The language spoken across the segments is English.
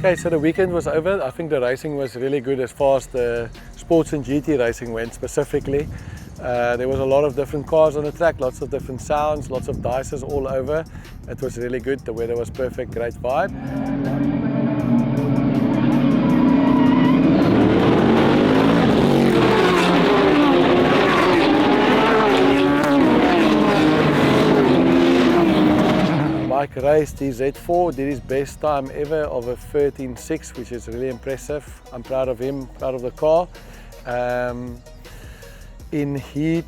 Okay, so the weekend was over. I think the racing was really good as far as the sports and GT racing went specifically. There was a lot of different cars on the track, lots of different sounds, lots of dices all over. It was really good. The weather was perfect, great vibe. Mike raced his Z4, did his best time ever of a 13.6, which is really impressive. I'm proud of him, proud of the car. In heat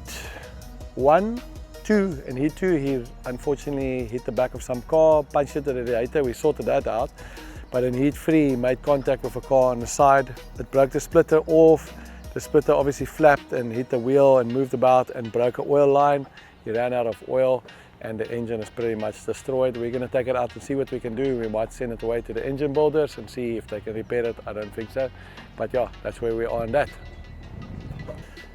2, he unfortunately hit the back of some car, punched the radiator, we sorted that out. But in heat 3, he made contact with a car on the side. It broke the splitter off. The splitter obviously flapped and hit the wheel and moved about and broke an oil line. He ran out of oil and the engine is pretty much destroyed. We're going to take it out and see what we can do. We might send it away to the engine builders and see if they can repair it. I don't think so. But yeah, that's where we are on that.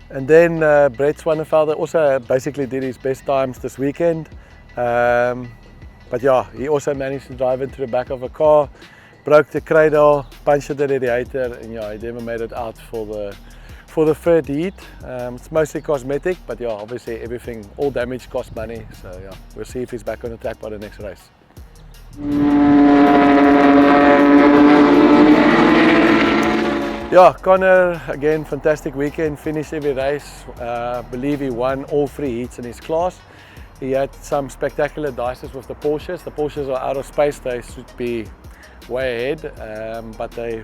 And then Brett Swanenfelder also basically did his best times this weekend. But yeah, he also managed to drive into the back of a car, broke the cradle, punched the radiator, and yeah, he never made it out for the third heat. It's mostly cosmetic, but yeah, obviously everything, all damage costs money. So yeah, we'll see if he's back on the track by the next race. Yeah, Connor, again, fantastic weekend, finished every race. I believe he won all 3 heats in his class. He had some spectacular dices with the Porsches. The Porsches are out of space, they should be way ahead, but they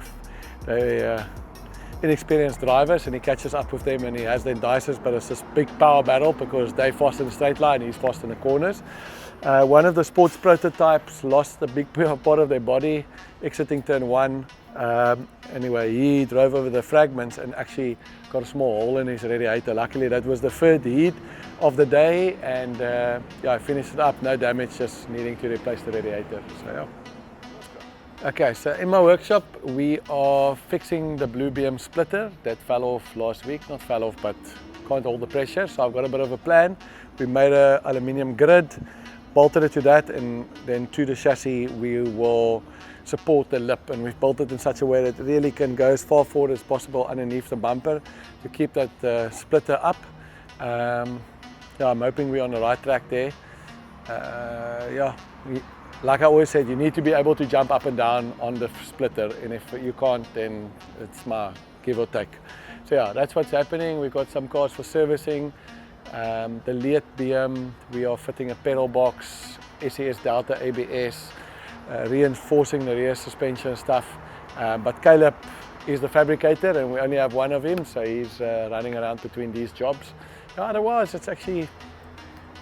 inexperienced drivers, and he catches up with them and he has their dices, but it's this big power battle because they're fast in the straight line, he's fast in the corners. One of the sports prototypes lost a big part of their body exiting turn 1. Anyway, he drove over the fragments and actually got a small hole in his radiator. Luckily that was the third heat of the day, and yeah, I finished it up, no damage, just needing to replace the radiator. So yeah. Okay, so in my workshop we are fixing the blue BM splitter that fell off last week. Not fell off, but can't hold the pressure, so I've got a bit of a plan. We made an aluminium grid, bolted it to that, and then to the chassis we will support the lip, and we've built it in such a way that it really can go as far forward as possible underneath the bumper to keep that splitter up. Yeah, I'm hoping we're on the right track there. Yeah. Like I always said, you need to be able to jump up and down on the splitter, and if you can't, then it's my give or take. So yeah, that's what's happening. We've got some cars for servicing. The Leatt BMW, we are fitting a pedal box, SAES Delta ABS, reinforcing the rear suspension stuff. But Caleb is the fabricator and we only have one of him, so he's running around between these jobs. Yeah, otherwise, it's actually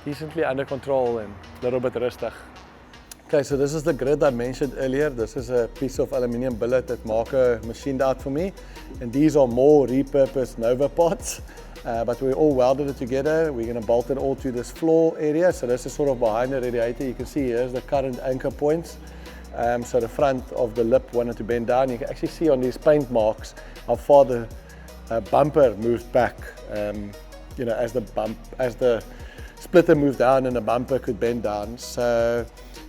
decently under control and a little bit rustig. Okay, so this is the grid I mentioned earlier. This is a piece of aluminium billet that Marco machined out for me. And these are more repurposed Nova parts, but we all welded it together. We're going to bolt it all to this floor area. So this is sort of behind the radiator. You can see here's the current anchor points. So the front of the lip wanted to bend down. You can actually see on these paint marks how far the bumper moved back. You know, as the splitter moved down and the bumper could bend down. So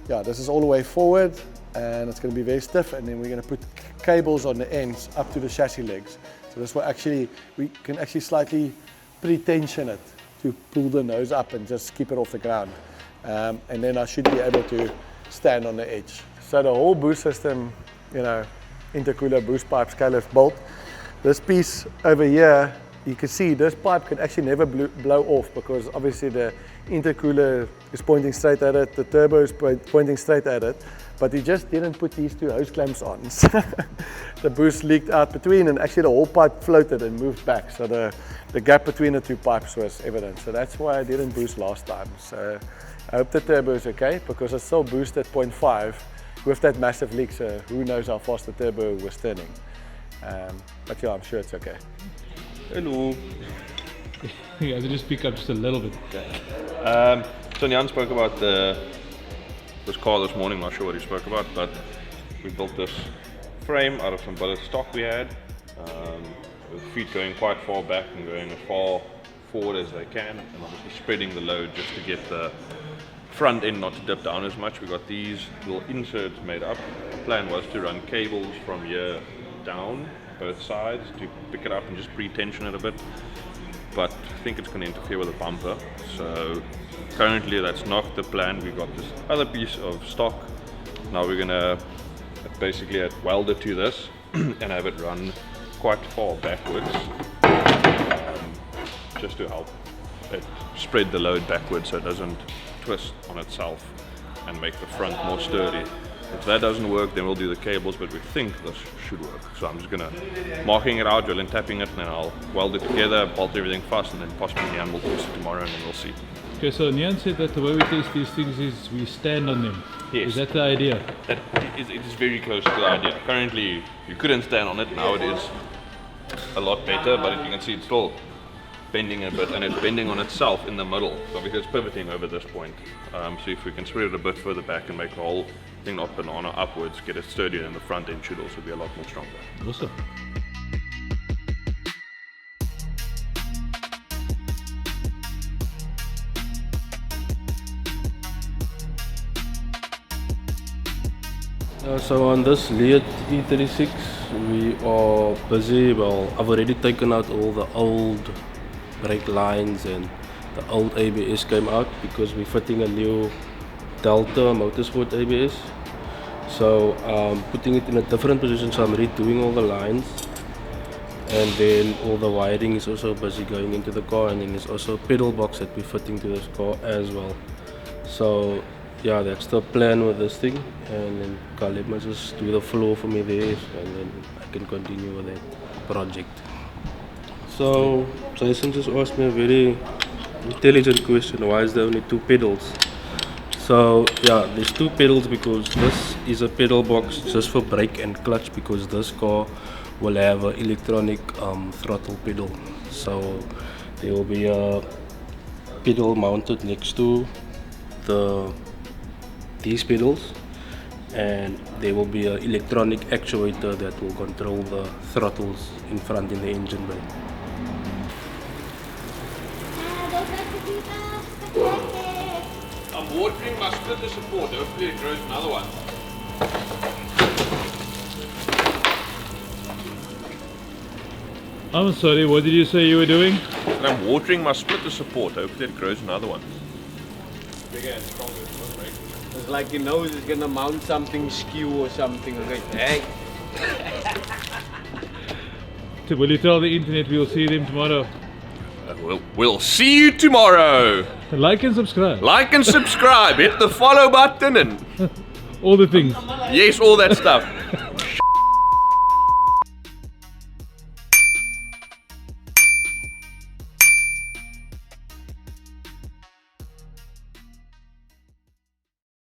yeah, this is all the way forward and it's going to be very stiff, and then we're going to put cables on the ends up to the chassis legs. So this will actually, we can actually slightly pre-tension it to pull the nose up and just keep it off the ground. And then I should be able to stand on the edge. So the whole boost system, you know, intercooler boost pipes Caleb built. This piece over here, you can see this pipe can actually never blow off because obviously the intercooler is pointing straight at it, the turbo is pointing straight at it, but he just didn't put these two hose clamps on. The boost leaked out between, and actually the whole pipe floated and moved back, so the gap between the two pipes was evident. So that's why I didn't boost last time. So I hope the turbo is okay, because it's still boosted 0.5 with that massive leak, so who knows how fast the turbo was turning. But yeah, I'm sure it's okay. Hello. You guys just speak up just a little bit. Okay. So Nian spoke about this car this morning, not sure what he spoke about, but we built this frame out of some billet stock we had, with feet going quite far back and going as far forward as they can, and obviously spreading the load just to get the front end not to dip down as much. We got these little inserts made up. The plan was to run cables from here down both sides to pick it up and just pre-tension it a bit, but I think it's going to interfere with the bumper, so currently that's not the plan. We got this other piece of stock. Now we're going to basically weld it to this and have it run quite far backwards, just to help it spread the load backwards so it doesn't twist on itself and make the front more sturdy. If that doesn't work, then we'll do the cables, but we think this should work. So I'm just gonna marking it out, drilling, tapping it, and then I'll weld it together, bolt everything fast, and then possibly Nian will test it tomorrow, and then we'll see. Okay, so Nian said that the way we test these things is we stand on them. Yes. Is that the idea? It is very close to the idea. Currently, you couldn't stand on it. Now it is a lot better, but you can see it's still bending a bit, and it's bending on itself in the middle, so because it's pivoting over this point. So if we can spread it a bit further back and make the whole thing not banana upwards, get it sturdier, and the front end should also be a lot more stronger. Awesome. So on this Leatt E36 we are busy. Well, I've already taken out all the old brake lines, and the old ABS came out because we're fitting a new Delta Motorsport ABS. So putting it in a different position, so I'm redoing all the lines, and then all the wiring is also busy going into the car, and then there's also a pedal box that we're fitting to this car as well. So yeah, that's the plan with this thing, and then Caleb must just do the floor for me there, and then I can continue with that project. So Jason just asked me a very intelligent question: why is there only 2 pedals? So yeah, there's 2 pedals because this is a pedal box just for brake and clutch, because this car will have an electronic throttle pedal. So there will be a pedal mounted next to these pedals, and there will be an electronic actuator that will control the throttles in front in the engine bay. I'm watering my splitter support, hopefully it grows another one. I'm sorry, what did you say you were doing? And I'm watering my splitter support, hopefully it grows another one. Bigger and stronger, right? It's like he knows he's gonna mount something skew or something. It's like, hey. So will you tell the internet we'll see them tomorrow? We'll see you tomorrow. Like and subscribe. Like and subscribe, hit the follow button and All the things. yes, all that stuff.